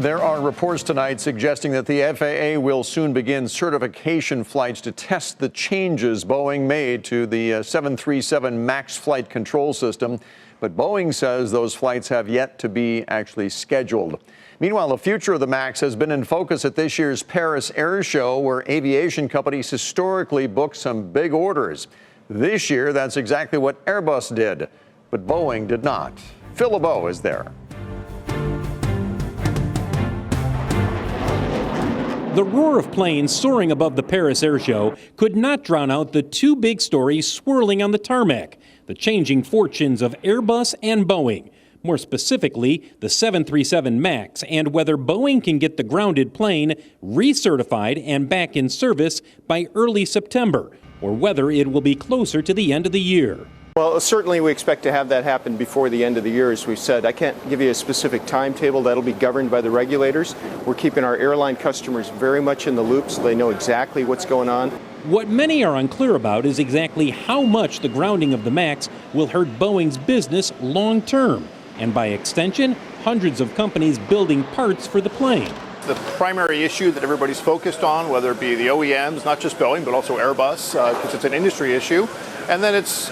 There are reports tonight suggesting that the FAA will soon begin certification flights to test the changes Boeing made to the 737 MAX flight control system. But Boeing says those flights have yet to be actually scheduled. Meanwhile, the future of the MAX has been in focus at this year's Paris Air Show, where aviation companies historically book some big orders. This year, that's exactly what Airbus did, but Boeing did not. LeBeau is there. The roar of planes soaring above the Paris Air Show could not drown out the two big stories swirling on the tarmac, the changing fortunes of Airbus and Boeing. More specifically, the 737 MAX and whether Boeing can get the grounded plane recertified and back in service by early September, or whether it will be closer to the end of the year. Well, certainly we expect to have that happen before the end of the year, as we said. I can't give you a specific timetable. That'll be governed by the regulators. We're keeping our airline customers very much in the loop so they know exactly what's going on. What many are unclear about is exactly how much the grounding of the MAX will hurt Boeing's business long term, and by extension, hundreds of companies building parts for the plane. The primary issue that everybody's focused on, whether it be the OEMs, not just Boeing, but also Airbus, because it's an industry issue. And then it's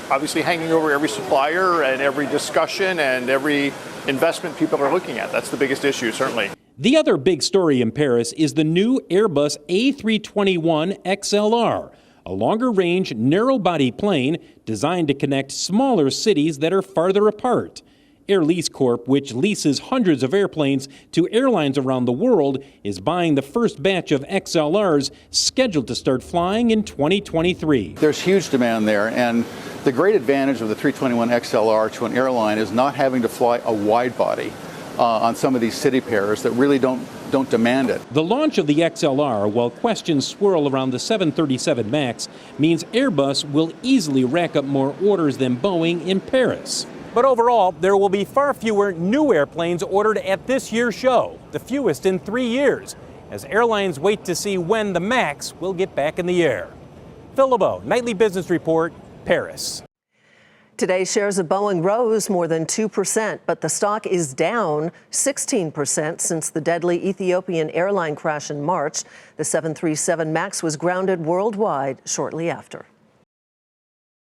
obviously hanging over every supplier and every discussion and every investment people are looking at. That's the biggest issue, certainly. The other big story in Paris is the new Airbus A321 XLR, a longer-range, narrow-body plane designed to connect smaller cities that are farther apart. Air Lease Corp, which leases hundreds of airplanes to airlines around the world, is buying the first batch of XLRs scheduled to start flying in 2023. There's huge demand there, and the great advantage of the 321 XLR to an airline is not having to fly a wide body on some of these city pairs that really don't demand it. The launch of the XLR, while questions swirl around the 737 MAX, means Airbus will easily rack up more orders than Boeing in Paris. But overall, there will be far fewer new airplanes ordered at this year's show, the fewest in 3 years, as airlines wait to see when the MAX will get back in the air. LeBeau, Nightly Business Report, Paris. Today, shares of Boeing rose more than 2%, but the stock is down 16% since the deadly Ethiopian airline crash in March. The 737 MAX was grounded worldwide shortly after.